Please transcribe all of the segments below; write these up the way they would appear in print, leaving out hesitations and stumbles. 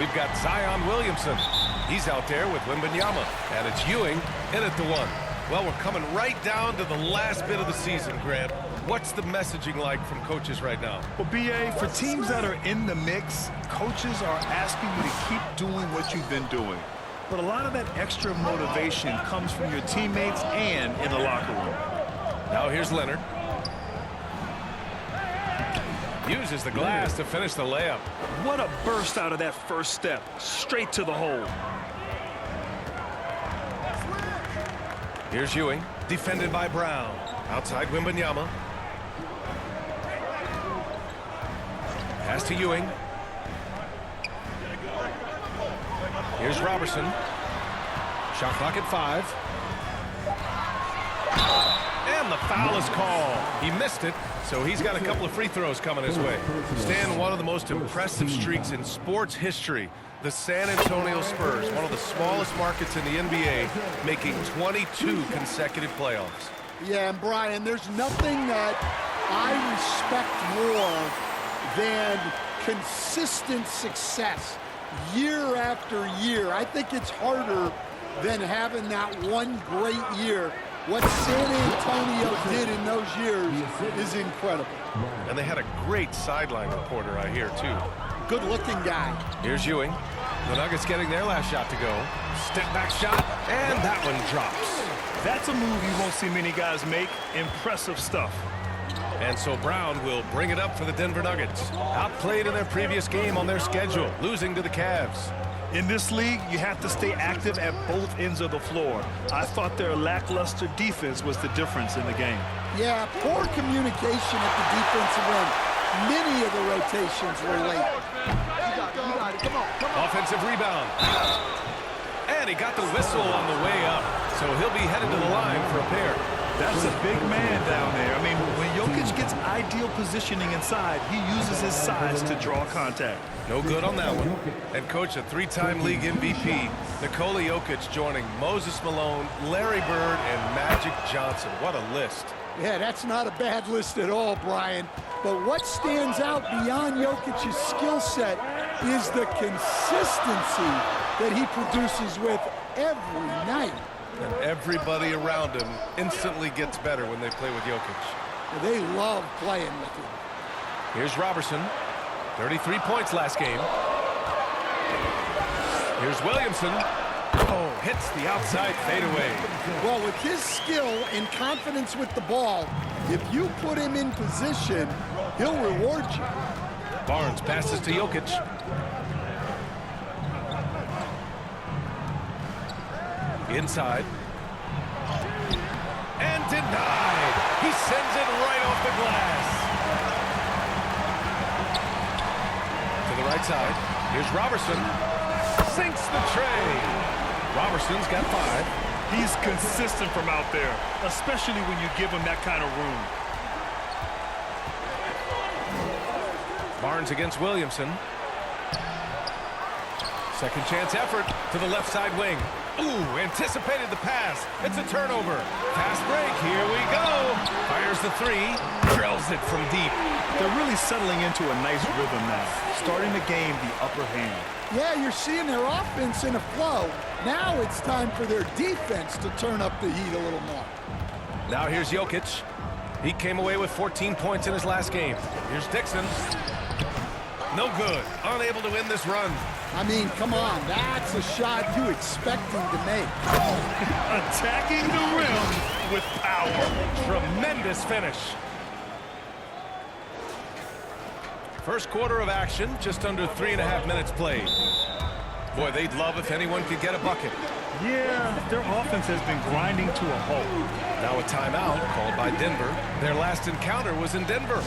We've got Zion Williamson. He's out there with Wembanyama. And it's Ewing in at the one. Well, we're coming right down to the last bit of the season, Grant. What's the messaging like from coaches right now? Well, B.A., for teams that are in the mix, coaches are asking you to keep doing what you've been doing. But a lot of that extra motivation comes from your teammates and in the locker room. Now here's Leonard. Uses the glass to finish the layup. What a burst out of that first step. Straight to the hole. Here's Ewing, defended by Brown. Outside Wembanyama. Pass to Ewing. Here's Robertson. Shot clock at 5. And the foul is called. He missed it, so he's got a couple of free throws coming his way. Stan, one of the most impressive streaks in sports history. The San Antonio Spurs, one of the smallest markets in the NBA, making 22 consecutive playoffs. Yeah, and Brian, there's nothing that I respect more than consistent success year after year. I think it's harder than having that one great year. What San Antonio did in those years is incredible. And they had a great sideline reporter, I hear, too. Good-looking guy. Here's Ewing. The Nuggets getting their last shot to go. Step-back shot, and that one drops. That's a move you won't see many guys make. Impressive stuff. And so Brown will bring it up for the Denver Nuggets. Outplayed in their previous game on their schedule, losing to the Cavs. In this league, you have to stay active at both ends of the floor. I thought their lackluster defense was the difference in the game. Yeah, poor communication at the defensive end. Many of the rotations were late. You got it. Come on. Offensive rebound. And he got the whistle on the way up. So he'll be headed to the line for a pair. That's a big man down there. I mean, when Jokic gets ideal positioning inside, he uses his size to draw contact. No good on that one. And coach, a three-time league MVP, Nikola Jokic joining Moses Malone, Larry Bird, and Magic Johnson. What a list. Yeah, that's not a bad list at all, Brian. But what stands out beyond Jokic's skill set is the consistency that he produces with every night. And everybody around him instantly gets better when they play with Jokic. They love playing with him. Here's Robertson. 33 points last game. Here's Williamson. Oh, hits the outside fadeaway. Well, with his skill and confidence with the ball, if you put him in position, he'll reward you. Barnes passes to Jokic. Inside. And denied. He sends it right off the glass. To the right side. Here's Robertson. Sinks the tray. Robertson's got 5. He's consistent from out there, especially when you give him that kind of room. Barnes against Williamson. Second chance effort to the left side wing. Ooh, anticipated the pass. It's a turnover. Fast break. Here we go. Fires the 3. Drills it from deep. They're really settling into a nice rhythm now, starting to gain the upper hand. Yeah, you're seeing their offense in a flow. Now it's time for their defense to turn up the heat a little more. Now here's Jokic. He came away with 14 points in his last game. Here's Dixon. No good. Unable to win this run. I mean, come on. That's a shot you expect him to make. Attacking the rim with power. Tremendous finish. First quarter of action, just under 3.5 minutes played. Boy, they'd love if anyone could get a bucket. Yeah, their offense has been grinding to a halt. Now a timeout called by Denver. Their last encounter was in Denver.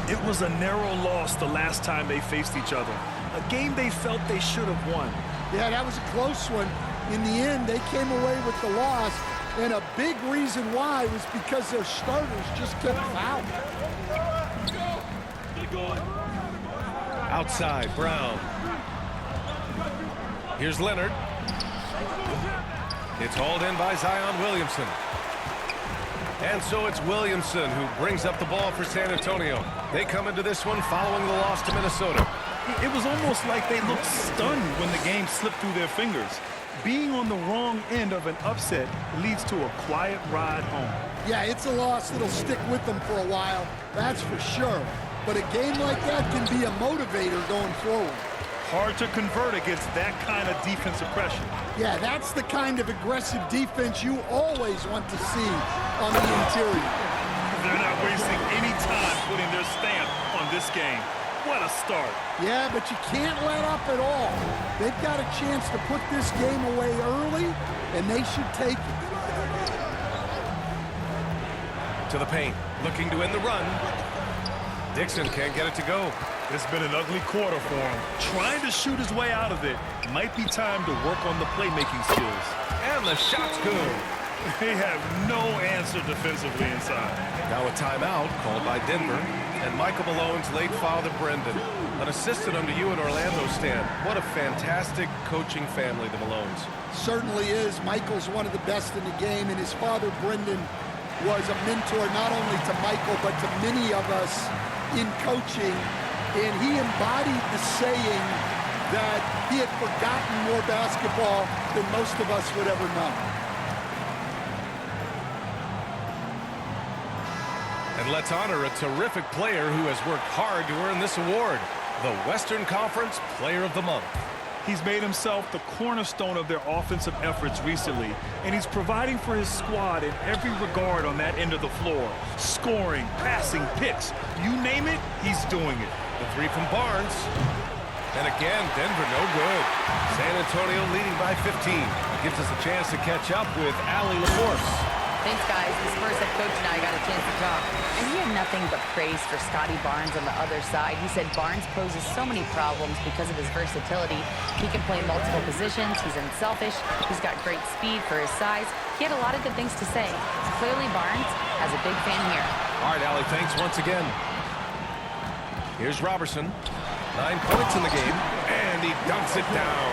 It was a narrow loss the last time they faced each other. A game they felt they should have won. Yeah, that was a close one. In the end, they came away with the loss, and a big reason why was because their starters just kept fouling. Outside, Brown. Here's Leonard. It's hauled in by Zion Williamson. And so it's Williamson who brings up the ball for San Antonio. They come into this one following the loss to Minnesota. It was almost like they looked stunned when the game slipped through their fingers. Being on the wrong end of an upset leads to a quiet ride home. Yeah, it's a loss that'll stick with them for a while, that's for sure. But a game like that can be a motivator going forward. Hard to convert against that kind of defensive pressure. Yeah, that's the kind of aggressive defense you always want to see on the interior. They're not wasting any time putting their stamp on this game. What a start. Yeah, but you can't let up at all. They've got a chance to put this game away early, and they should take it. To the paint, looking to end the run. Dixon can't get it to go. It's been an ugly quarter for him. Trying to shoot his way out of it. Might be time to work on the playmaking skills. And the shot's good. They have no answer defensively inside. Now a timeout called by Denver. And Michael Malone's late father, Brendan, an assistant under you in Orlando, Stan. What a fantastic coaching family, the Malones. Certainly is. Michael's one of the best in the game, and his father, Brendan, was a mentor not only to Michael, but to many of us in coaching. And he embodied the saying that he had forgotten more basketball than most of us would ever know. And let's honor a terrific player who has worked hard to earn this award, the Western Conference Player of the Month. He's made himself the cornerstone of their offensive efforts recently, and he's providing for his squad in every regard on that end of the floor. Scoring, passing, picks, you name it, he's doing it. The three from Barnes. And again, Denver no good. San Antonio leading by 15. Gives us a chance to catch up with Allie LaForce. Thanks, guys. The Spurs head coach and I got a chance to talk. And he had nothing but praise for Scotty Barnes on the other side. He said Barnes poses so many problems because of his versatility. He can play multiple positions. He's unselfish. He's got great speed for his size. He had a lot of good things to say. Clearly, Barnes has a big fan here. All right, Allie, thanks once again. Here's Robertson. 9 points in the game, and he dunks it down.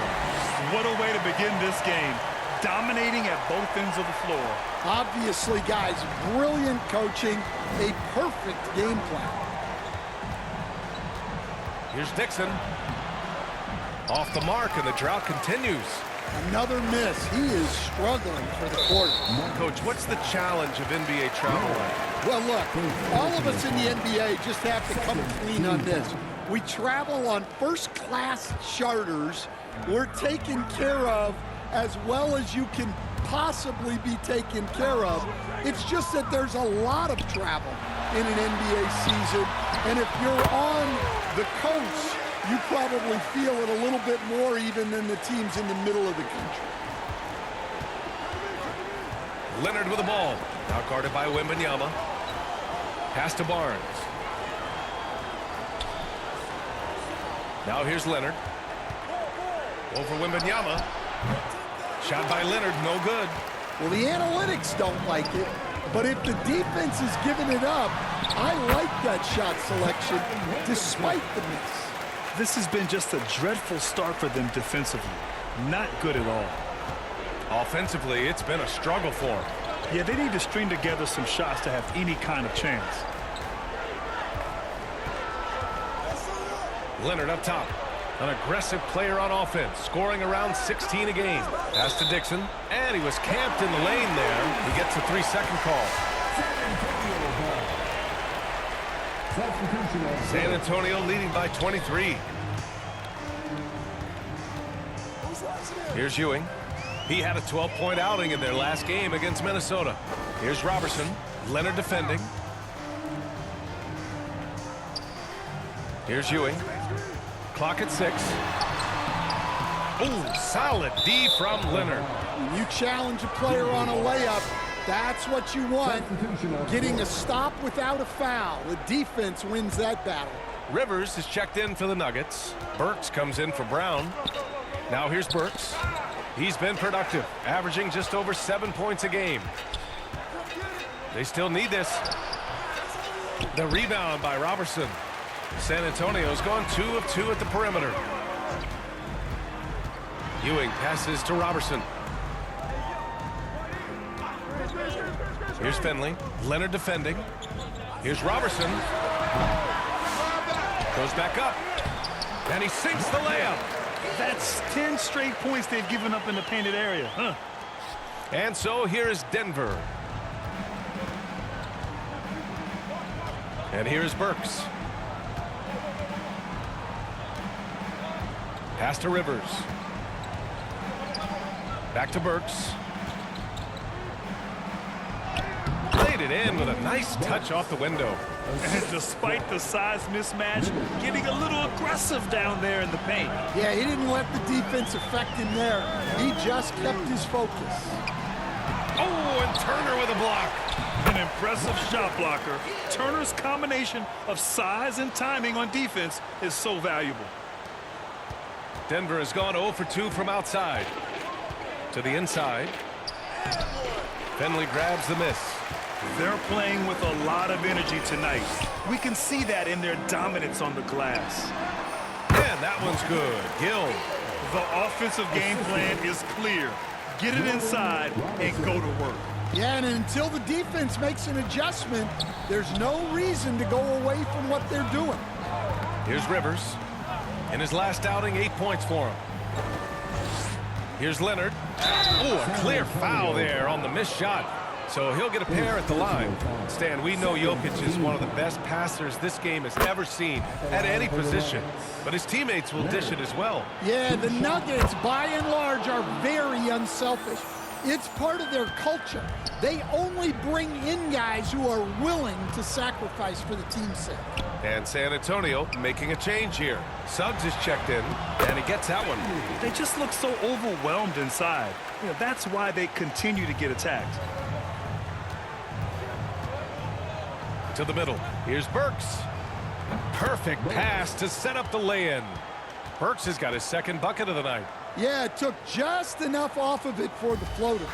What a way to begin this game. Dominating at both ends of the floor. Obviously, guys, brilliant coaching, a perfect game plan. Here's Dixon. Off the mark, and the drought continues. Another miss. He is struggling for the quarter. Coach, what's the challenge of NBA travel like? Well, look, all of us in the NBA just have to come clean on this. We travel on first-class charters. We're taken care of as well as you can possibly be taken care of. It's just that there's a lot of travel in an NBA season, and if you're on the coast, you probably feel it a little bit more even than the teams in the middle of the country. Leonard with the ball. Now guarded by Wembanyama. Pass to Barnes. Now here's Leonard. Over Wembanyama. Shot by Leonard, no good. Well, the analytics don't like it, but if the defense is giving it up, I like that shot selection despite the miss. This has been just a dreadful start for them defensively. Not good at all. Offensively, it's been a struggle for them. Yeah, they need to string together some shots to have any kind of chance. Leonard up top. An aggressive player on offense, scoring around 16 a game. Pass to Dixon, and he was camped in the lane there. He gets a 3-second call. San Antonio leading by 23. Here's Ewing. He had a 12-point outing in their last game against Minnesota. Here's Robertson. Leonard defending. Here's Ewing. Clock at 6. Ooh, solid D from Leonard. When you challenge a player on a layup, that's what you want. Getting a stop without a foul. The defense wins that battle. Rivers is checked in for the Nuggets. Burks comes in for Brown. Now here's Burks. He's been productive, averaging just over 7 points a game. They still need this. The rebound by Robertson. San Antonio's gone 2 of 2 at the perimeter. Ewing passes to Robertson. Here's Finley. Leonard defending. Here's Robertson. Goes back up. And he sinks the layup. That's 10 straight points they've given up in the painted area. Huh. And so here is Denver. And here's Burks. Pass to Rivers. Back to Burks. Laid it in with a nice touch off the window. And despite the size mismatch, getting a little aggressive down there in the paint. Yeah, he didn't let the defense affect him there. He just kept his focus. Oh, and Turner with a block. An impressive shot blocker. Turner's combination of size and timing on defense is so valuable. Denver has gone 0 for 2 from outside. To the inside. Finley grabs the miss. They're playing with a lot of energy tonight. We can see that in their dominance on the glass. And that one's good. Gill. The offensive game plan is clear. Get it inside and go to work. Yeah, and until the defense makes an adjustment, there's no reason to go away from what they're doing. Here's Rivers. In his last outing, 8 points for him. Here's Leonard. Oh, a clear foul there on the missed shot. So he'll get a pair at the line. Stan, we know Jokic is one of the best passers this game has ever seen at any position. But his teammates will dish it as well. Yeah, the Nuggets, by and large, are very unselfish. It's part of their culture. They only bring in guys who are willing to sacrifice for the team's sake. And San Antonio making a change here. Suggs is checked in, and he gets that one. They just look so overwhelmed inside. You know, that's why they continue to get attacked. To the middle. Here's Burks. Perfect pass to set up the lay-in. Burks has got his second bucket of the night. Yeah, it took just enough off of it for the floater.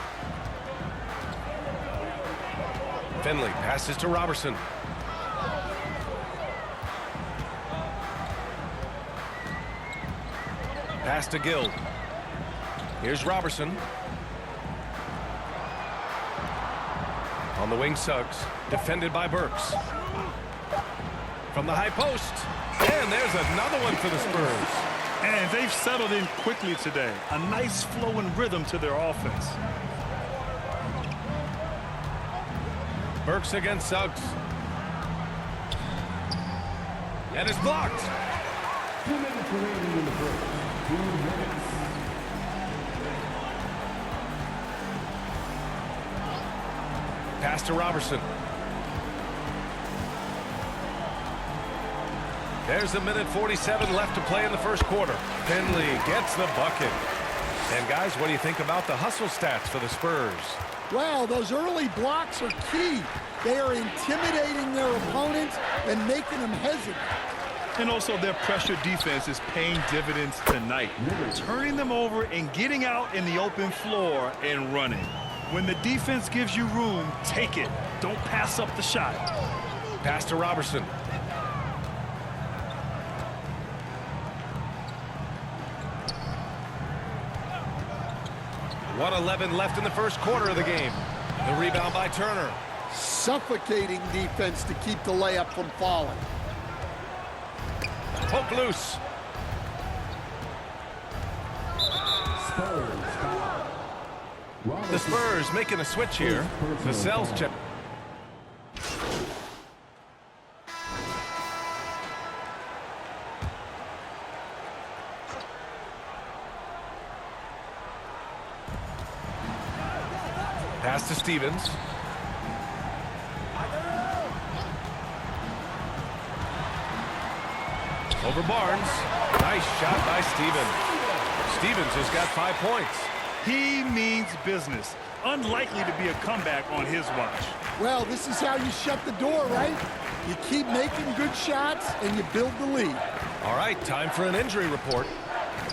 Finley passes to Robertson. Pass to Gill. Here's Robertson. On the wing, Suggs. Defended by Burks. From the high post. And there's another one for the Spurs. And they've settled in quickly today. A nice flow and rhythm to their offense. Burks against Suggs. And it's blocked. 2 minutes remaining in the first. 2 minutes. Pass to Robertson. There's a minute 47 left to play in the first quarter. Finley gets the bucket. And guys, what do you think about the hustle stats for the Spurs? Well, those early blocks are key. They are intimidating their opponents and making them hesitant. And also their pressure defense is paying dividends tonight. Turning them over and getting out in the open floor and running. When the defense gives you room, take it. Don't pass up the shot. Pass to Robertson. .111 left in the first quarter of the game. The rebound by Turner. Suffocating defense to keep the layup from falling. Poke loose. Spurs foul. The Spurs making a switch here. Vassell's check. Pass to Stevens. Over Barnes. Nice shot by Stevens. Stevens has got 5 points. He means business. Unlikely to be a comeback on his watch. Well, this is how you shut the door, right? You keep making good shots and you build the lead. All right, time for an injury report.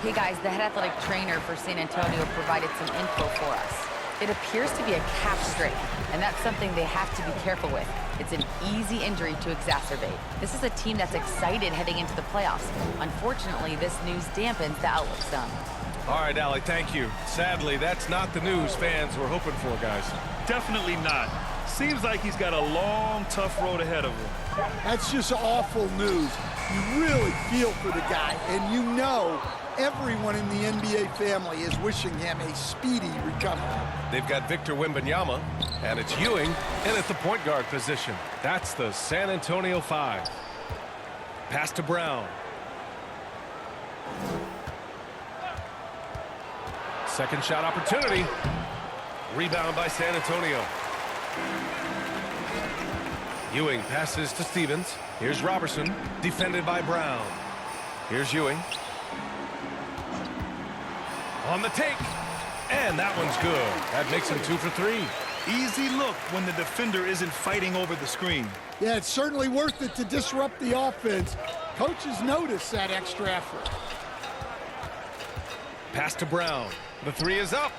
Hey guys, the head athletic trainer for San Antonio provided some info for us. It appears to be a calf strain, and that's something they have to be careful with. It's an easy injury to exacerbate. This is a team that's excited heading into the playoffs. Unfortunately, this news dampens the outlook some. All right, Allie, thank you. Sadly, that's not the news fans were hoping for, guys. Definitely not. Seems like he's got a long, tough road ahead of him. That's just awful news. You really feel for the guy, and you know everyone in the NBA family is wishing him a speedy recovery. They've got Victor Wembanyama, and it's Ewing in at the point guard position. That's the San Antonio 5. Pass to Brown. Second shot opportunity. Rebound by San Antonio. Ewing passes to Stevens. Here's Robertson, defended by Brown. Here's Ewing. On the take. And that one's good. That makes him 2 for 3. Easy look when the defender isn't fighting over the screen. Yeah, it's certainly worth it to disrupt the offense. Coaches notice that extra effort. Pass to Brown. The 3 is up.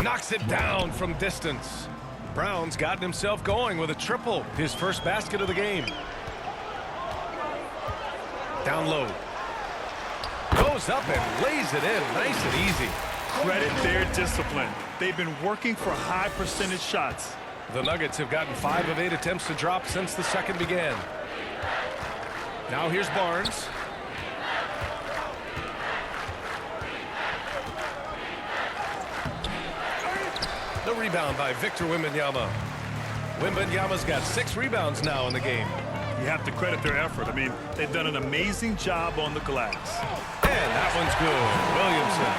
Knocks it down from distance. Brown's gotten himself going with a triple. His first basket of the game. Down low. Goes up and lays it in. Nice and easy. Credit their discipline. They've been working for high percentage shots. The Nuggets have gotten 5 of 8 attempts to drop since the second began. Now here's Barnes. The rebound by Victor Wembanyama. Wembanyama's got 6 rebounds now in the game. You have to credit their effort. I mean, they've done an amazing job on the glass. And that one's good. Williamson.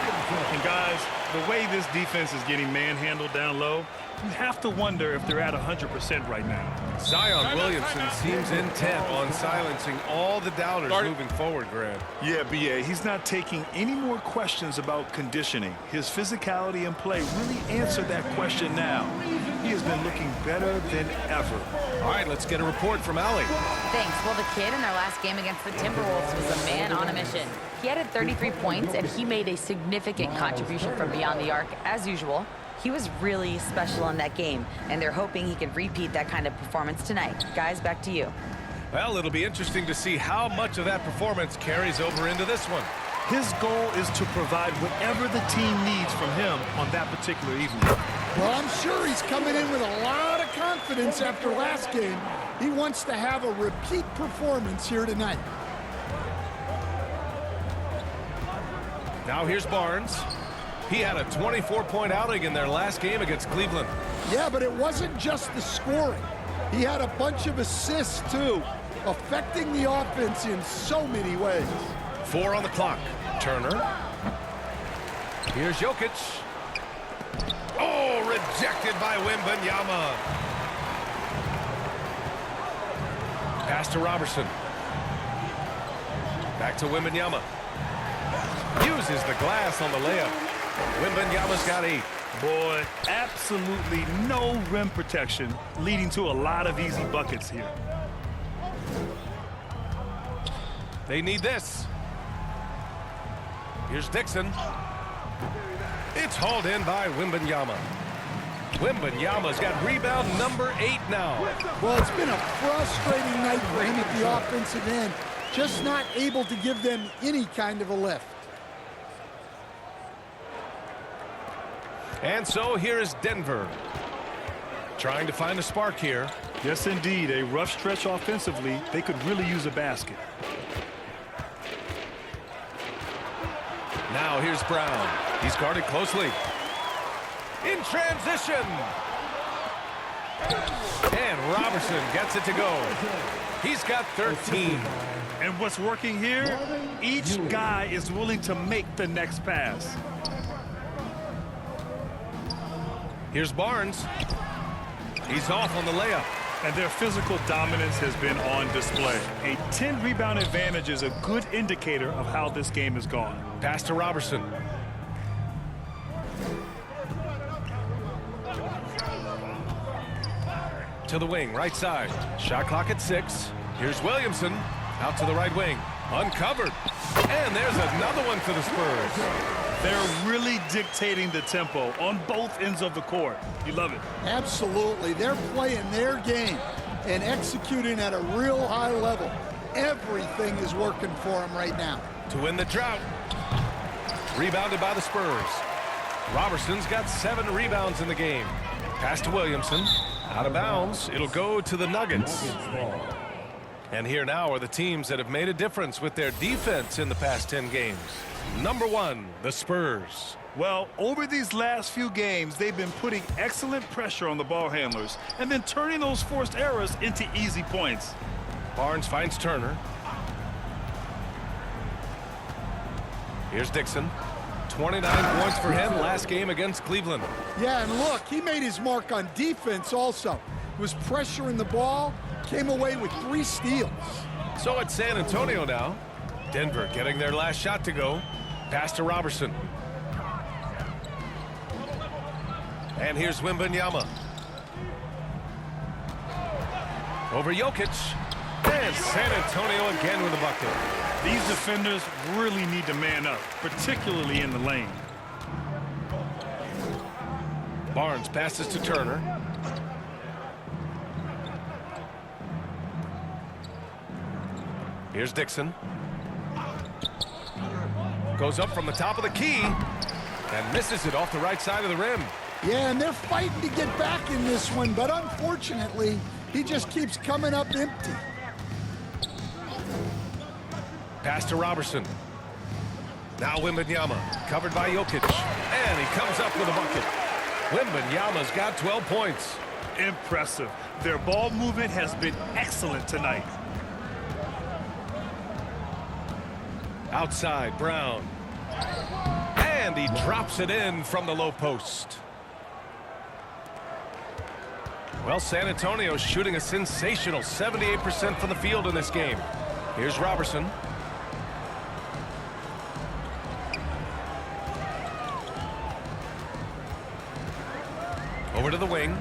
And guys, the way this defense is getting manhandled down low, you have to wonder if they're at 100% right now. Zion Williamson seems intent on silencing all the doubters moving forward, Grant. Yeah, B.A., he's not taking any more questions about conditioning. His physicality and play really answer that question now. He has been looking better than ever. All right, let's get a report from Allie. Thanks. Well, the kid in their last game against the Timberwolves was a man on a mission. He added 33 points, and he made a significant contribution from beyond the arc, as usual. He was really special in that game, and they're hoping he can repeat that kind of performance tonight. Guys, back to you. Well, it'll be interesting to see how much of that performance carries over into this one. His goal is to provide whatever the team needs from him on that particular evening. Well, I'm sure he's coming in with a lot of confidence after last game. He wants to have a repeat performance here tonight. Now here's Barnes. He had a 24-point outing in their last game against Cleveland. Yeah, but it wasn't just the scoring. He had a bunch of assists, too, affecting the offense in so many ways. 4 on the clock. Turner. Here's Jokic. Oh, rejected by Wembanyama. Pass to Robertson. Back to Wembanyama. Uses the glass on the layup. Wembanyama's got 8. Boy, absolutely no rim protection, leading to a lot of easy buckets here. They need this. Here's Dixon. It's hauled in by Wembanyama. Wembanyama's got rebound number 8 now. Well, it's been a frustrating night for him at the offensive end, just not able to give them any kind of a lift. And so here is Denver. Trying to find a spark here. Yes, indeed. A rough stretch offensively. They could really use a basket. Now here's Brown. He's guarded closely. In transition. And Robertson gets it to go. He's got 13. And what's working here? Each guy is willing to make the next pass. Here's Barnes. He's off on the layup. And their physical dominance has been on display. A 10-rebound advantage is a good indicator of how this game has gone. Pass to Robertson. To the wing, right side. Shot clock at 6. Here's Williamson. Out to the right wing. Uncovered. And there's another one for the Spurs. They're really dictating the tempo on both ends of the court. You love it. Absolutely. They're playing their game and executing at a real high level. Everything is working for them right now. To win the drought. Rebounded by the Spurs. Robertson's got 7 rebounds in the game. Pass to Williamson. Out of bounds. It'll go to the Nuggets. And here now are the teams that have made a difference with their defense in the past 10 games. Number 1, the Spurs. Well, over these last few games, they've been putting excellent pressure on the ball handlers and then turning those forced errors into easy points. Barnes finds Turner. Here's Dixon. 29 points for him last game against Cleveland. Yeah, and look, he made his mark on defense also. Was pressuring the ball, came away with 3 steals. So it's San Antonio now. Denver getting their last shot to go. Pass to Robertson. And here's Wembanyama. Over Jokic. And San Antonio again with a bucket. These defenders really need to man up, particularly in the lane. Barnes passes to Turner. Here's Dixon. Goes up from the top of the key and misses it off the right side of the rim. Yeah, and they're fighting to get back in this one, but unfortunately, he just keeps coming up empty. Pass to Robertson. Now Wembanyama, covered by Jokic. And he comes up with a bucket. Wembanyama's got 12 points. Impressive. Their ball movement has been excellent tonight. Outside, Brown. And he drops it in from the low post. Well, San Antonio's shooting a sensational 78% from the field in this game. Here's Robertson. Over to the wing.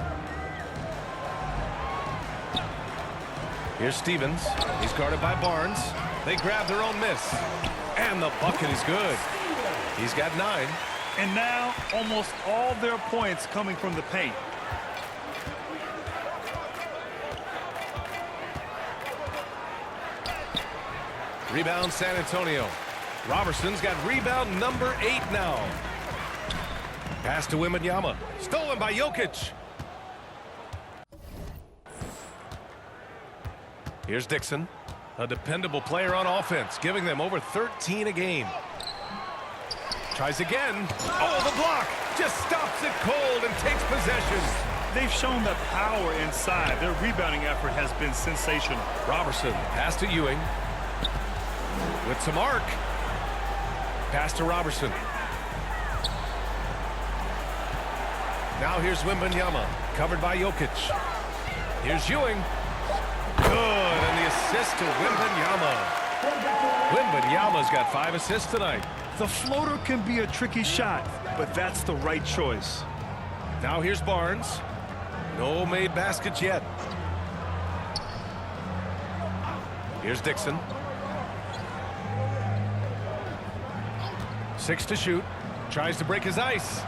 Here's Stevens. He's guarded by Barnes. They grab their own miss. And the bucket is good. He's got 9. And now, almost all their points coming from the paint. Rebound San Antonio. Robertson's got rebound number 8 now. Pass to Wembanyama. Stolen by Jokic. Here's Dixon. A dependable player on offense, giving them over 13 a game. Tries again. Oh, the block. Just stops it cold and takes possession. They've shown the power inside. Their rebounding effort has been sensational. Robertson, pass to Ewing. With some arc. Pass to Robertson. Now here's Wembanyama, covered by Jokic. Here's Ewing. Good, and the assist to Wembanyama. Wembanyama's got 5 assists tonight. The floater can be a tricky shot, but that's the right choice. Now here's Barnes. No made baskets yet. Here's Dixon. 6 to shoot. Tries to break his ice.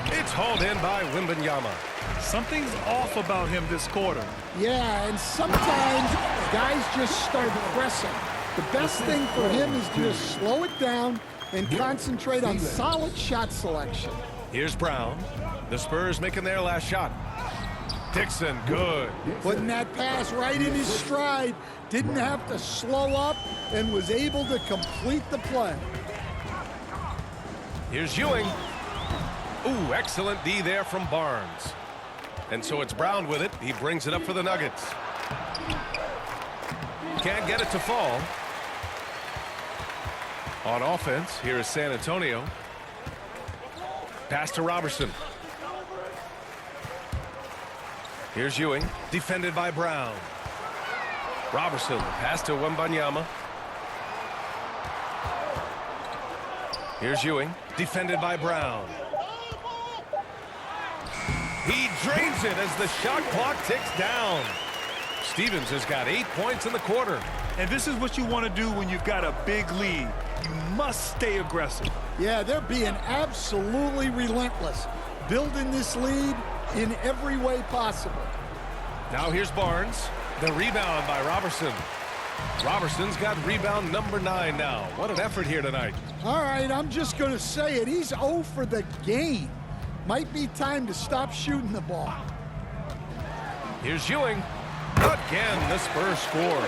It's hauled in by Wembanyama. Something's off about him this quarter. Yeah, and sometimes guys just start pressing. The best thing for him is to just slow it down and concentrate on solid shot selection. Here's Brown. The Spurs making their last shot. Dixon, good. Putting that pass right in his stride. Didn't have to slow up and was able to complete the play. Here's Ewing. Ooh, excellent D there from Barnes. And so it's Brown with it. He brings it up for the Nuggets. Can't get it to fall. On offense, here is San Antonio. Pass to Robertson. Here's Ewing, defended by Brown. Robertson, pass to Wembanyama. Here's Ewing, defended by Brown. He drains it as the shot clock ticks down. Stevens has got 8 points in the quarter. And this is what you want to do when you've got a big lead. You must stay aggressive. Yeah, they're being absolutely relentless, building this lead in every way possible. Now here's Barnes. The rebound by Robertson. Robertson's got rebound number 9 now. What an effort here tonight. All right, I'm just going to say it. He's 0 for the game. Might be time to stop shooting the ball. Here's Ewing. Again, the Spurs score.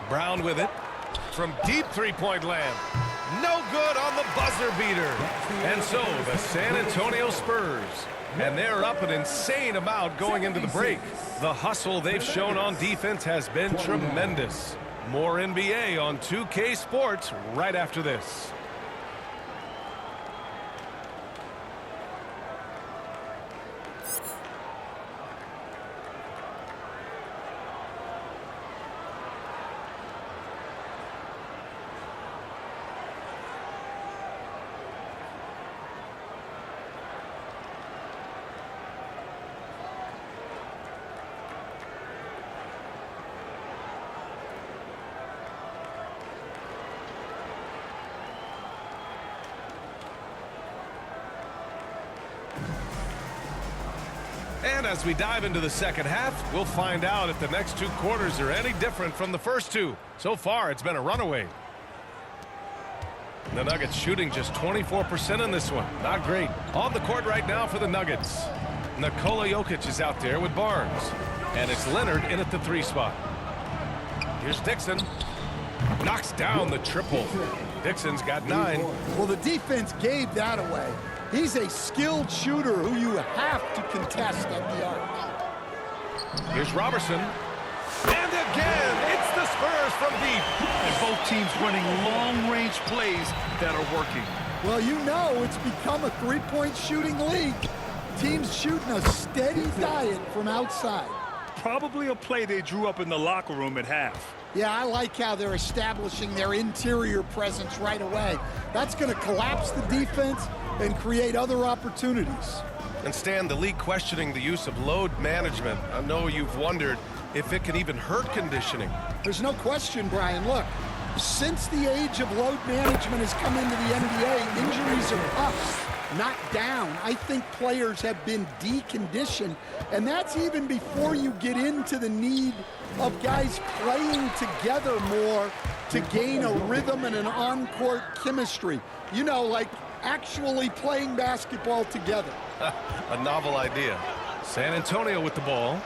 Brown with it. From deep three-point land. No good on the buzzer beater. And so the San Antonio Spurs. And they're up an insane amount going into the break. The hustle they've shown on defense has been tremendous. More NBA on 2K Sports right after this. And as we dive into the second half, we'll find out if the next two quarters are any different from the first two. So far, it's been a runaway. The Nuggets shooting just 24% in this one. Not great. On the court right now for the Nuggets. Nikola Jokic is out there with Barnes. And it's Leonard in at the 3 spot. Here's Dixon. Knocks down the triple. Dixon's got 9. Well, the defense gave that away. He's a skilled shooter who you have to contest at the arc. Here's Robertson. And again, it's the Spurs from deep. And both teams running long-range plays that are working. Well, you know it's become a three-point shooting league. Teams shooting a steady diet from outside. Probably a play they drew up in the locker room at half. Yeah, I like how they're establishing their interior presence right away. That's going to collapse the defense and create other opportunities. And Stan, the league questioning the use of load management. I know you've wondered if it can even hurt conditioning. There's no question, Brian. Look, since the age of load management has come into the NBA, injuries are up, not down. I think players have been deconditioned, and that's even before you get into the need of guys playing together more to gain a rhythm and an on-court chemistry. You know, like actually playing basketball together. A novel idea. San Antonio with the ball.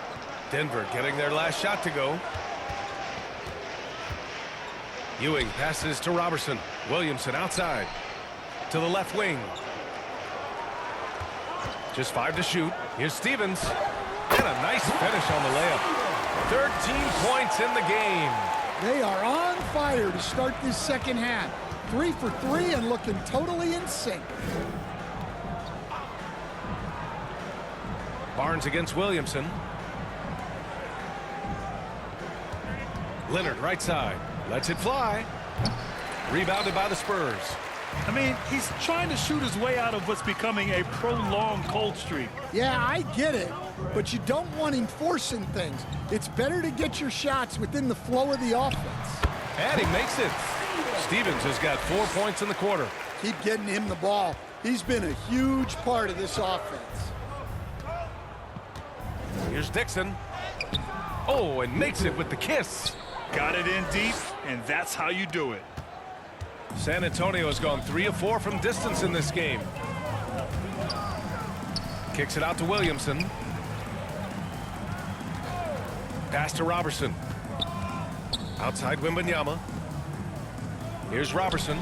Denver getting their last shot to go. Ewing passes to Robertson. Williamson outside. To the left wing. Just 5 to shoot. Here's Stevens. And a nice finish on the layup. 13 points in the game. They are on fire to start this second half. 3 for 3 and looking totally in sync. Barnes against Williamson. Leonard right side. Lets it fly. Rebounded by the Spurs. I mean, he's trying to shoot his way out of what's becoming a prolonged cold streak. Yeah, I get it, but you don't want him forcing things. It's better to get your shots within the flow of the offense. And he makes it. Stevens has got 4 points in the quarter. Keep getting him the ball. He's been a huge part of this offense. Here's Dixon. Oh, and makes it with the kiss. Got it in deep, and that's how you do it. San Antonio has gone 3 of 4 from distance in this game. Kicks it out to Williamson. Pass to Robertson. Outside Wembanyama. Here's Robertson.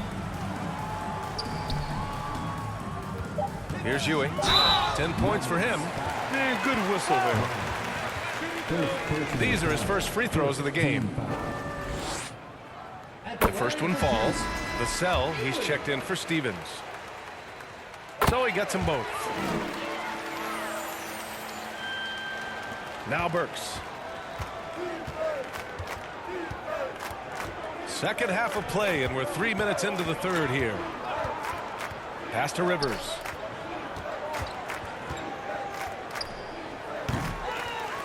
Here's Ewing. 10 points for him. Man, good whistle there. These are his first free throws of the game. The first one falls. The cell, he's checked in for Stevens. So he gets them both. Now Burks. Second half of play, and we're 3 minutes into the third here. Pass to Rivers.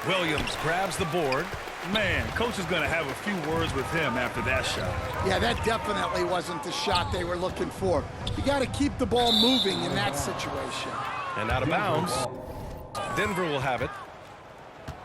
Williams grabs the board. Man, coach is going to have a few words with him after that shot. Yeah, that definitely wasn't the shot they were looking for. You got to keep the ball moving in that situation. And out of bounds. Denver will have it.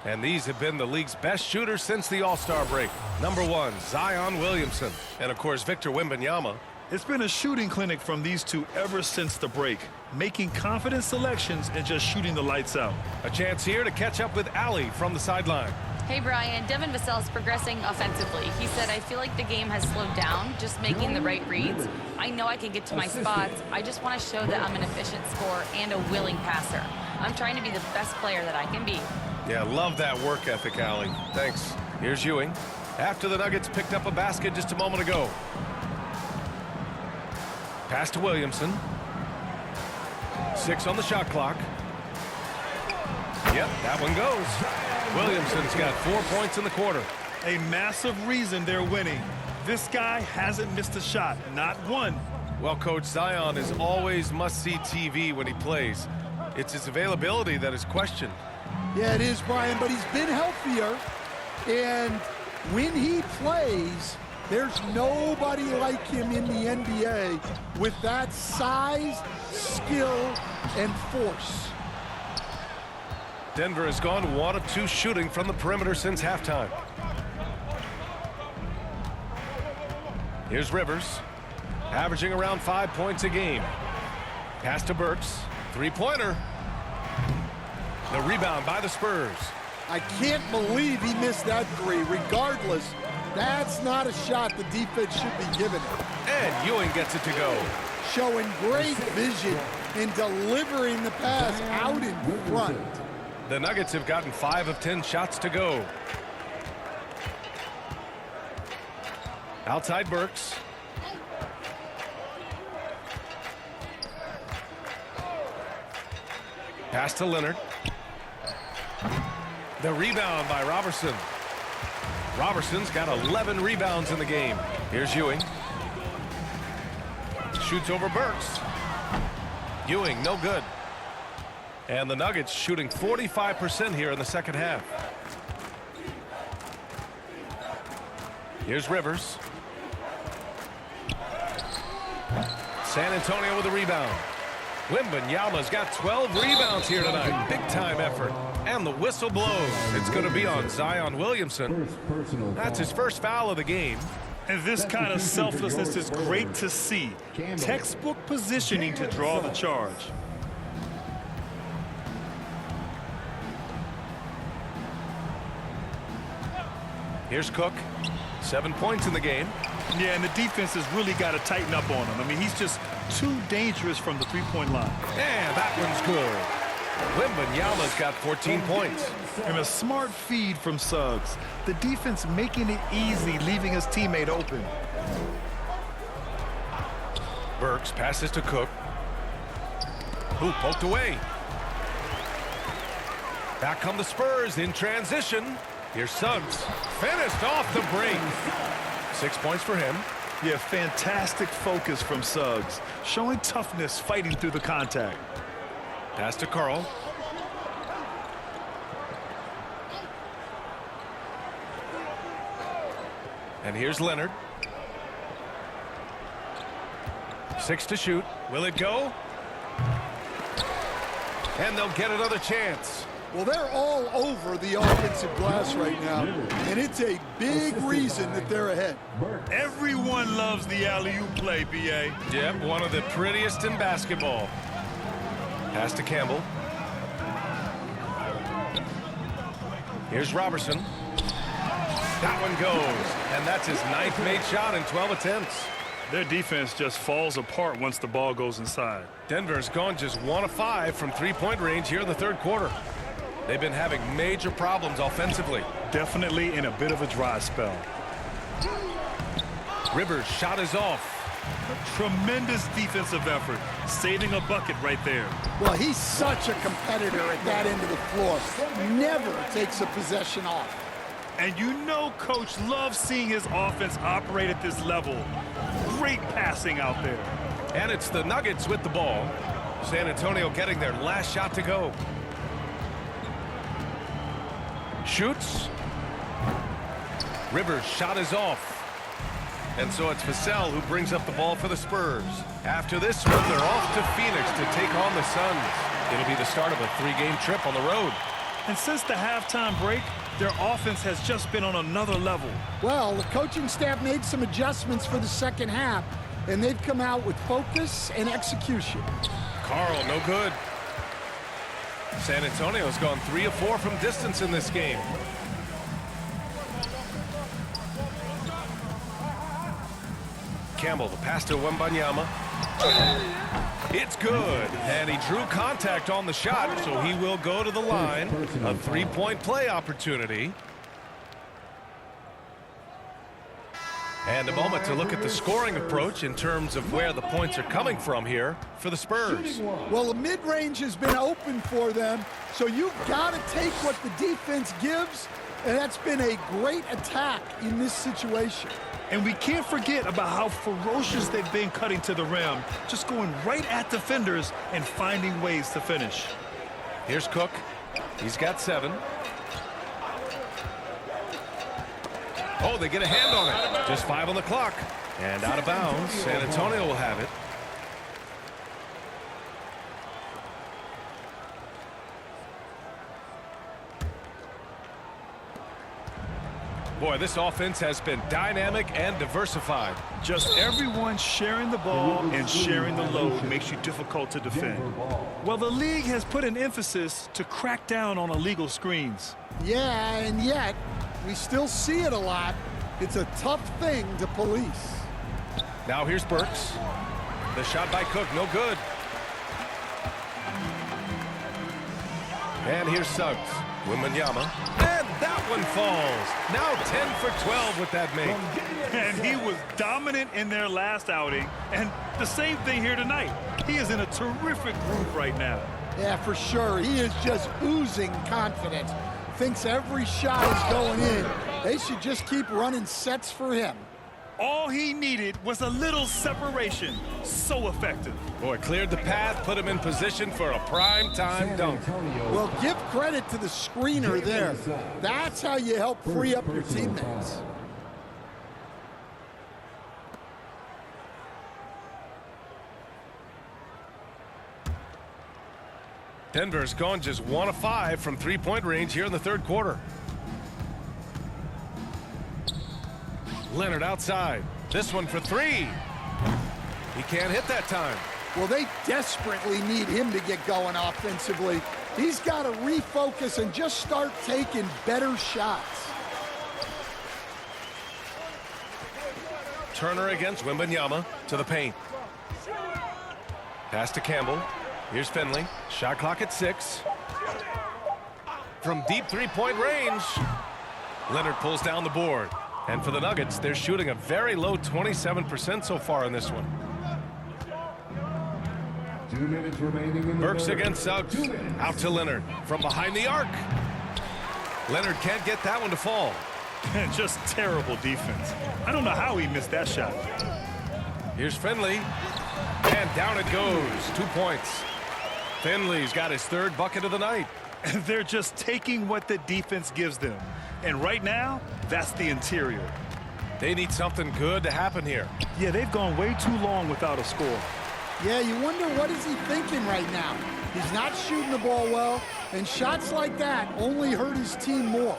And these have been the league's best shooters since the All-Star break. Number 1, Zion Williamson. And, of course, Victor Wembanyama. It's been a shooting clinic from these two ever since the break, making confident selections and just shooting the lights out. A chance here to catch up with Ali from the sideline. Hey, Brian. Devin Vassell is progressing offensively. He said, I feel like the game has slowed down, just making the right reads. I know I can get to my spots. I just want to show that I'm an efficient scorer and a willing passer. I'm trying to be the best player that I can be. Yeah, love that work ethic, Allie. Thanks. Here's Ewing. After the Nuggets picked up a basket just a moment ago. Pass to Williamson. 6 on the shot clock. Yep, that one goes. Williamson's got 4 points in the quarter. A massive reason they're winning. This guy hasn't missed a shot, not one. Well, Coach, Zion is always must-see TV when he plays. It's his availability that is questioned. Yeah, it is, Brian, but he's been healthier. And when he plays, there's nobody like him in the NBA with that size, skill, and force. Denver has gone 1 of 2 shooting from the perimeter since halftime. Here's Rivers, averaging around 5 points a game. Pass to Burks, 3-pointer. The rebound by the Spurs. I can't believe he missed that 3. Regardless, that's not a shot the defense should be giving him. And Ewing gets it to go. Showing great vision in delivering the pass out in front. The Nuggets have gotten 5 of 10 shots to go. Outside Burks. Pass to Leonard. The rebound by Robertson. Robertson's got 11 rebounds in the game. Here's Ewing. Shoots over Burks. Ewing, no good. And the Nuggets shooting 45% here in the second half. Here's Rivers. San Antonio with a rebound. Wembanyama's got 12 rebounds here tonight. Big time effort. And the whistle blows. It's going to be on Zion Williamson. That's his first foul of the game. And this kind of selflessness is great to see. Textbook positioning to draw the charge. Here's Cook. 7 points in the game. Yeah, and the defense has really got to tighten up on him. I mean, he's just too dangerous from the three-point line. And that one's good. Wembanyama's got 14 points. And a smart feed from Suggs. The defense making it easy, leaving his teammate open. Burks passes to Cook. Who poked away. Back come the Spurs in transition. Here's Suggs. Finished off the break. 6 points for him. Yeah, fantastic focus from Suggs. Showing toughness, fighting through the contact. Pass to Carl. And here's Leonard. 6 to shoot. Will it go? And they'll get another chance. Well, they're all over the offensive glass right now, and it's a big reason that they're ahead. Everyone loves the alley-oop play, B.A. Yep, one of the prettiest in basketball. Pass to Campbell. Here's Robertson. That one goes, and that's his 9th made shot in 12 attempts. Their defense just falls apart once the ball goes inside. Denver's gone just 1 of 5 from three-point range here in the third quarter. They've been having major problems offensively. Definitely in a bit of a dry spell. Rivers' shot is off. A tremendous defensive effort, saving a bucket right there. Well, he's such a competitor at that end of the floor. Never takes a possession off. And you know Coach loves seeing his offense operate at this level. Great passing out there. And it's the Nuggets with the ball. San Antonio getting their last shot to go. Shoots. Rivers' shot is off. And so it's Vassell who brings up the ball for the Spurs. After this one, they're off to Phoenix to take on the Suns. It'll be the start of a 3-game trip on the road. And since the halftime break, their offense has just been on another level. Well, the coaching staff made some adjustments for the second half, and they've come out with focus and execution. Carl, no good. San Antonio's gone 3 of 4 from distance in this game. Campbell, the pass to Wembanyama. It's good, and he drew contact on the shot, so he will go to the line. A three-point play opportunity. And a moment to look at the scoring approach in terms of where the points are coming from here for the Spurs. Well, the mid-range has been open for them, so you've got to take what the defense gives, and that's been a great attack in this situation. And we can't forget about how ferocious they've been cutting to the rim, just going right at defenders and finding ways to finish. Here's Cook. He's got 7. Oh, they get a hand on it. Just 5 on the clock. And out of bounds. San Antonio will have it. Boy, this offense has been dynamic and diversified. Just everyone sharing the ball and sharing the load makes you difficult to defend. Well, the league has put an emphasis to crack down on illegal screens. Yeah, and yet, we still see it a lot. It's a tough thing to police. Now here's Burks. The shot by Cook, no good. And here's Suggs. Wembanyama. And that one falls. Now 10 for 12 with that make. And he was dominant in their last outing. And the same thing here tonight. He is in a terrific groove right now. Yeah, for sure. He is just oozing confidence. Thinks every shot is going in. They should just keep running sets for him. All he needed was a little separation. So effective. Boy, cleared the path, put him in position for a prime-time dunk. Well, give credit to the screener there. That's how you help free up your teammates. Denver's gone just 1 of 5 from three-point range here in the third quarter. Leonard outside. This one for 3. He can't hit that time. Well, they desperately need him to get going offensively. He's got to refocus and just start taking better shots. Turner against Wembanyama to the paint. Pass to Campbell. Here's Finley. Shot clock at 6. From deep three-point range, Leonard pulls down the board. And for the Nuggets, they're shooting a very low 27% so far in this one. 2 minutes remaining in the Burks third. against Suggs. Out to Leonard from behind the arc. Leonard can't get that one to fall. Just terrible defense. I don't know how he missed that shot. Here's Finley. And down it goes. 2 points. Finley's got his 3rd bucket of the night. They're just taking what the defense gives them. And right now, that's the interior. They need something good to happen here. Yeah, they've gone way too long without a score. Yeah, you wonder what is he thinking right now. He's not shooting the ball well, and shots like that only hurt his team more.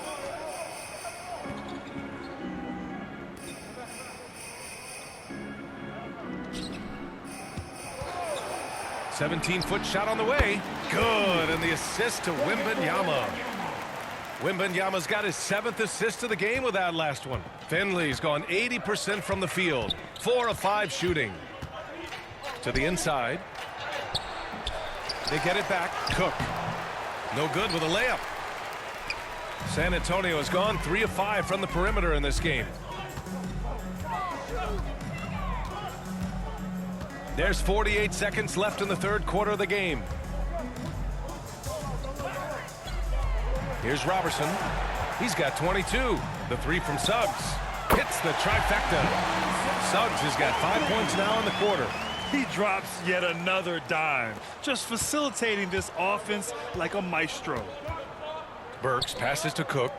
$17-foot shot on the way. Good, and the assist to Wembanyama. Wembanyama's got his 7th assist of the game with that last one. Finley's gone 80% from the field. 4 of 5 shooting. To the inside. They get it back. Cook. No good with a layup. San Antonio has gone 3 of 5 from the perimeter in this game. There's 48 seconds left in the third quarter of the game. Here's Robertson. He's got 22. The 3 from Suggs. Hits the trifecta. Suggs has got 5 points now in the quarter. He drops yet another dime, just facilitating this offense like a maestro. Burks passes to Cook.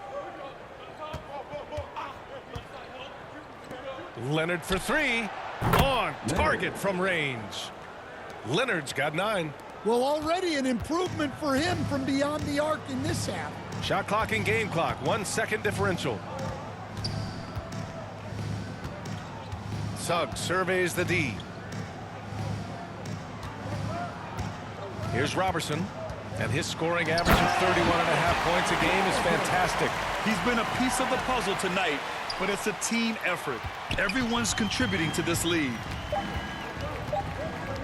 Leonard for 3. On target from range. Leonard's got 9. Well, already an improvement for him from beyond the arc in this half. Shot clock and game clock. 1 second differential. Suggs surveys the D. Here's Robertson. And his scoring average of 31.5 points a game is fantastic. He's been a piece of the puzzle tonight, but it's a team effort. Everyone's contributing to this lead.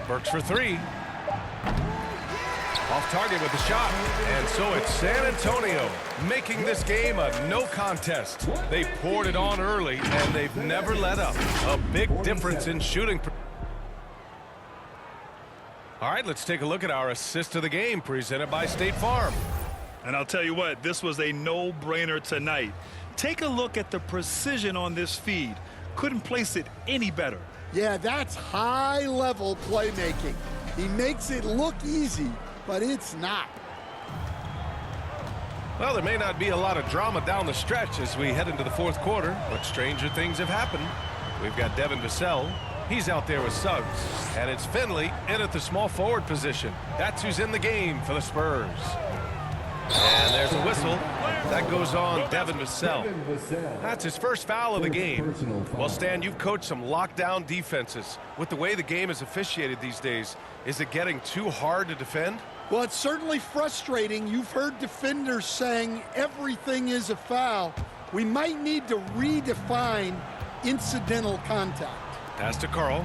Burks for three. Off target with the shot. And so it's San Antonio making this game a no contest. They poured it on early, and they've never let up. A big difference in shooting. All right, let's take a look at our assist of the game presented by State Farm. And I'll tell you what, this was a no-brainer tonight. Take a look at the precision on this feed. Couldn't place it any better. Yeah, that's high-level playmaking. He makes it look easy, but it's not. Well, there may not be a lot of drama down the stretch as we head into the fourth quarter, but stranger things have happened. We've got Devin Vassell. He's out there with Suggs. And it's Finley in at the small forward position. That's who's in the game for the Spurs. And there's a whistle. That goes on Devin Vassell. That's his first foul of the game. Well, Stan, you've coached some lockdown defenses. With the way the game is officiated these days, is it getting too hard to defend? Well, it's certainly frustrating. You've heard defenders saying everything is a foul. We might need to redefine incidental contact. Pass to Carl.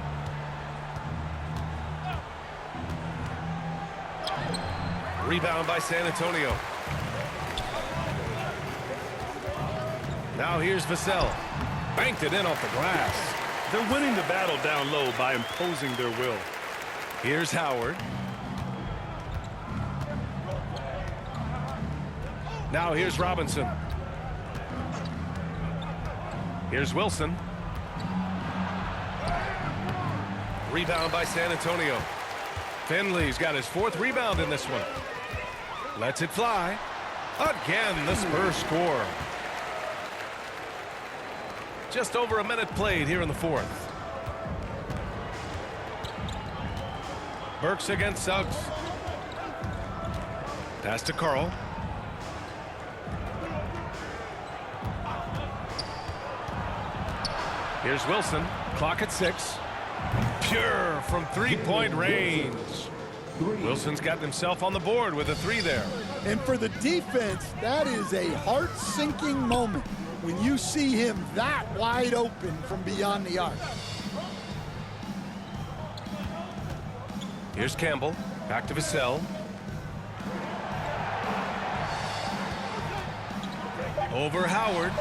Rebound by San Antonio. Now here's Vassell. Banked it in off the glass. They're winning the battle down low by imposing their will. Here's Howard. Now here's Robinson. Here's Wilson. Rebound by San Antonio. Finley's got his fourth rebound in this one. Lets it fly. Again, the Spurs score. Just over a minute played here in the fourth. Burks against Suggs. Pass to Carl. Here's Wilson. Clock at 6. Pure from three-point range. Wilson's gotten himself on the board with a 3 there. And for the defense, that is a heart-sinking moment when you see him that wide open from beyond the arc. Here's Campbell. Back to Vassell. Over Howard.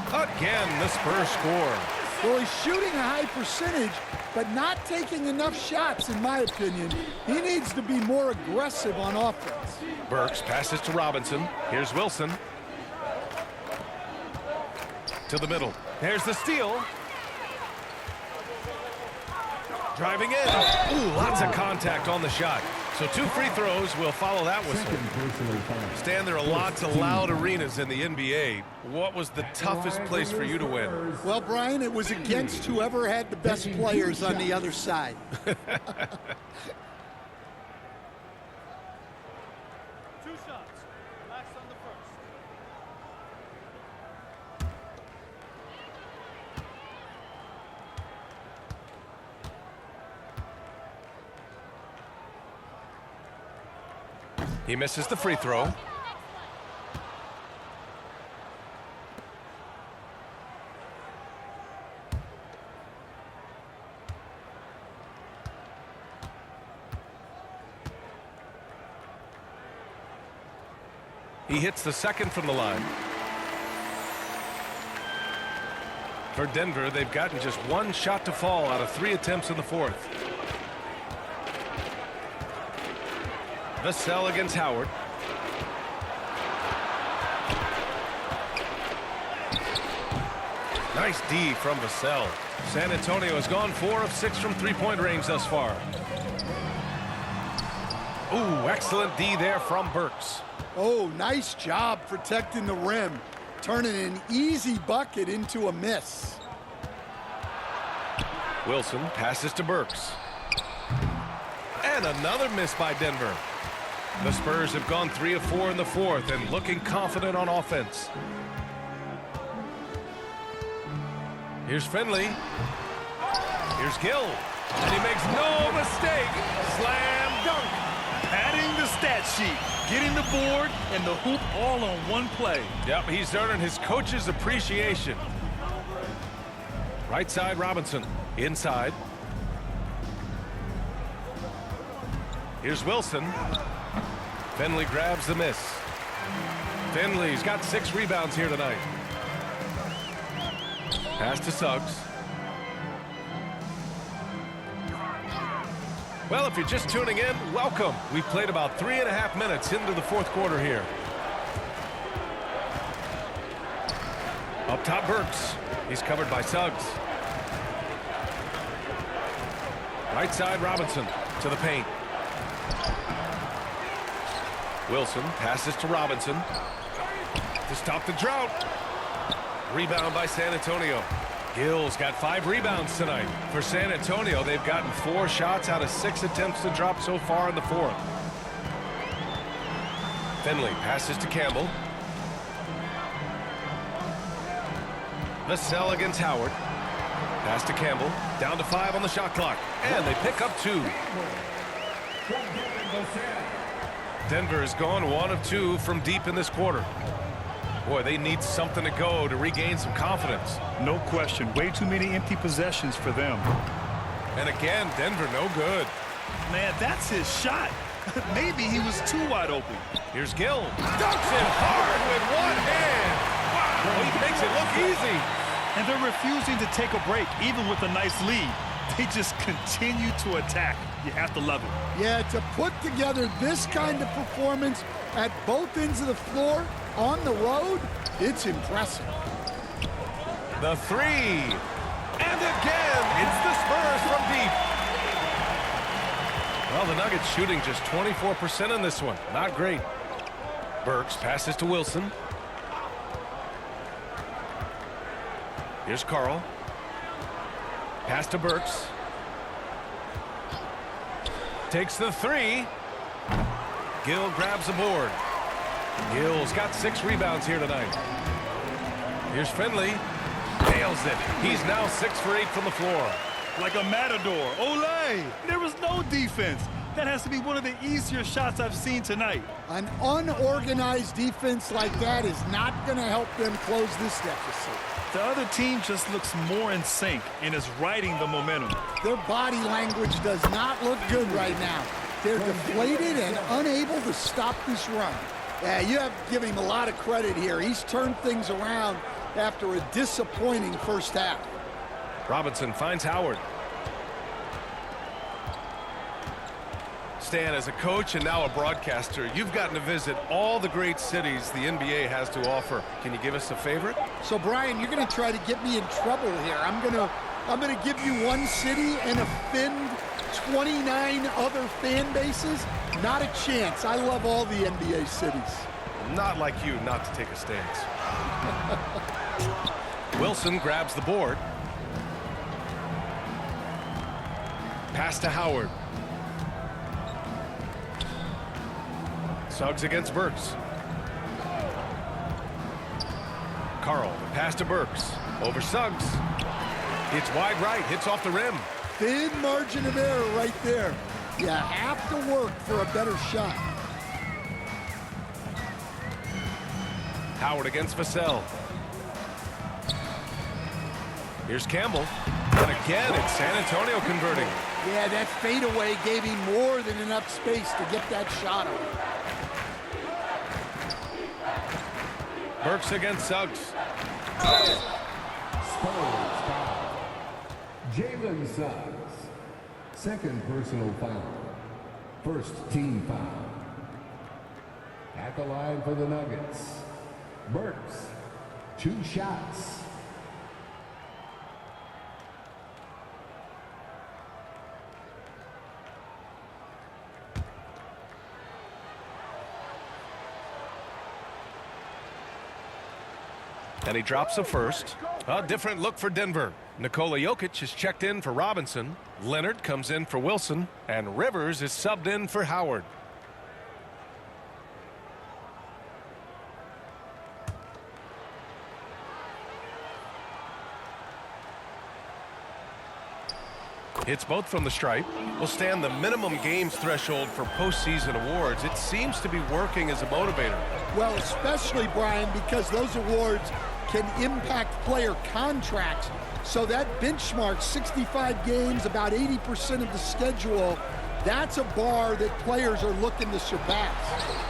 Again, the Spurs score. Well, he's shooting a high percentage, but not taking enough shots, in my opinion. He needs to be more aggressive on offense. Burks passes to Robinson. Here's Wilson. To the middle. There's the steal. Driving in. Ooh, lots of contact on the shot. So 2 free throws will follow that whistle. Stan, there are lots of loud arenas in the NBA. What was the toughest place for you to win? Well, Brian, it was against whoever had the best players on the other side. 2 shots. Last on the first. He misses the free throw. He hits the second from the line. For Denver, they've gotten just 1 shot to fall out of 3 attempts in the fourth. Vassell against Howard. Nice D from Vassell. San Antonio has gone 4 of 6 from three-point range thus far. Ooh, excellent D there from Burks. Oh, nice job protecting the rim, turning an easy bucket into a miss. Wilson passes to Burks. And another miss by Denver. The Spurs have gone 3 of 4 in the fourth and looking confident on offense. Here's Finley. Here's Gill. And he makes no mistake. Slam dunk. Padding the stat sheet, getting the board and the hoop all on one play. Yep, he's earning his coach's appreciation. Right side, Robinson. Inside. Here's Wilson. Finley grabs the miss. Finley's got 6 rebounds here tonight. Pass to Suggs. Well, if you're just tuning in, welcome. We've played about 3.5 minutes into the fourth quarter here. Up top, Burks. He's covered by Suggs. Right side, Robinson to the paint. Wilson passes to Robinson to stop the drought. Rebound by San Antonio. Gill's got 5 rebounds tonight. For San Antonio, they've gotten 4 shots out of 6 attempts to drop so far in the fourth. Finley passes to Campbell. Vassell against Howard. Pass to Campbell. Down to 5 on the shot clock. And they pick up 2. Denver has gone 1 of 2 from deep in this quarter. Boy, they need something to go to regain some confidence. No question. Way too many empty possessions for them. And again, Denver no good. Man, that's his shot. Maybe he was too wide open. Here's Gill. Dunks it hard with one hand. Wow, he makes it look easy. And they're refusing to take a break, even with a nice lead. They just continue to attack. You have to love it. Yeah, to put together this kind of performance at both ends of the floor on the road, it's impressive. The 3. And again, it's the Spurs from deep. Well, the Nuggets shooting just 24% in this one. Not great. Burks passes to Wilson. Here's Carl. Pass to Burks. Takes the 3. Gill grabs the board. Gill's got 6 rebounds here tonight. Here's Finley. Nails it. He's now 6 for 8 from the floor. Like a matador. Olay! There was no defense. That has to be one of the easier shots I've seen tonight. An unorganized defense like that is not going to help them close this deficit. The other team just looks more in sync and is riding the momentum. Their body language does not look good right now. They're deflated and unable to stop this run. Yeah, you have to give him a lot of credit here. He's turned things around after a disappointing first half. Robinson finds Howard. Stan, as a coach and now a broadcaster, you've gotten to visit all the great cities the NBA has to offer. Can you give us a favorite? So, Brian, you're going to try to get me in trouble here. I'm going to give you one city and offend 29 other fan bases. Not a chance. I love all the NBA cities. Not like you not to take a stance. Wilson grabs the board. Pass to Howard. Suggs against Burks. Carl, the pass to Burks. Over Suggs. It's wide right, hits off the rim. Thin margin of error right there. You have to work for a better shot. Howard against Vassell. Here's Campbell. And again, it's San Antonio converting. Yeah, that fadeaway gave him more than enough space to get that shot away. Burks against Suggs. Spurs foul. Jalen Suggs. Second personal foul. First team foul. At the line for the Nuggets. Burks. 2 shots. And he drops the first. A different look for Denver. Nikola Jokic is checked in for Robinson. Leonard comes in for Wilson. And Rivers is subbed in for Howard. Hits both from the stripe. Will stand the minimum games threshold for postseason awards. It seems to be working as a motivator. Well, especially, Brian, because those awards can impact player contracts. So that benchmark, 65 games, about 80% of the schedule, that's a bar that players are looking to surpass.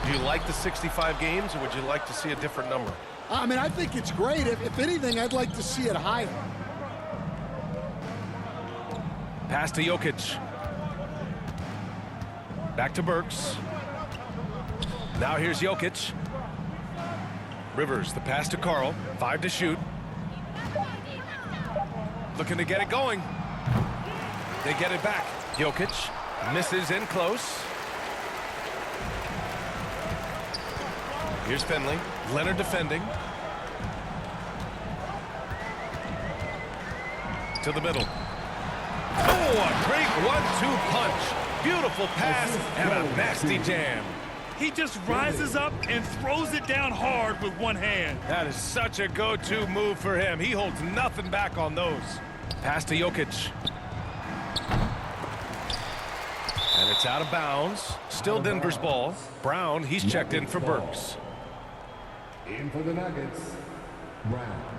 Do you like the 65 games, or would you like to see a different number? I mean, I think it's great. If anything, I'd like to see it higher. Pass to Jokic. Back to Burks. Now here's Jokic. Rivers, the pass to Karl. 5 to shoot. Looking to get it going. They get it back. Jokic misses in close. Here's Finley. Leonard defending. To the middle. Oh, a great 1-2 punch. Beautiful pass and a nasty jam. He just rises up and throws it down hard with one hand. That is such a go-to move for him. He holds nothing back on those. Pass to Jokic. And it's out of bounds. Still Denver's ball. Brown, he's checked in for Burks. In for the Nuggets, Brown.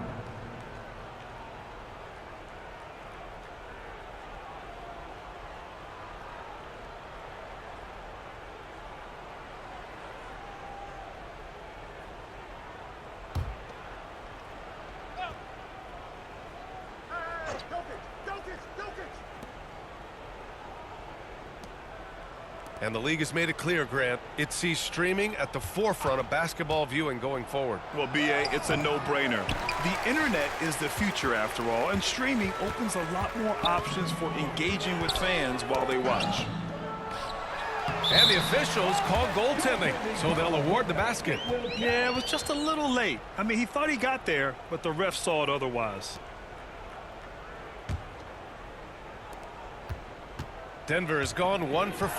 And the league has made it clear, Grant, it sees streaming at the forefront of basketball viewing going forward. Well, B.A., it's a no-brainer. The internet is the future, after all, and streaming opens a lot more options for engaging with fans while they watch. And the officials call goaltending, so they'll award the basket. Yeah, it was just a little late. I mean, he thought he got there, but the ref saw it otherwise. Denver has gone 1 for 5.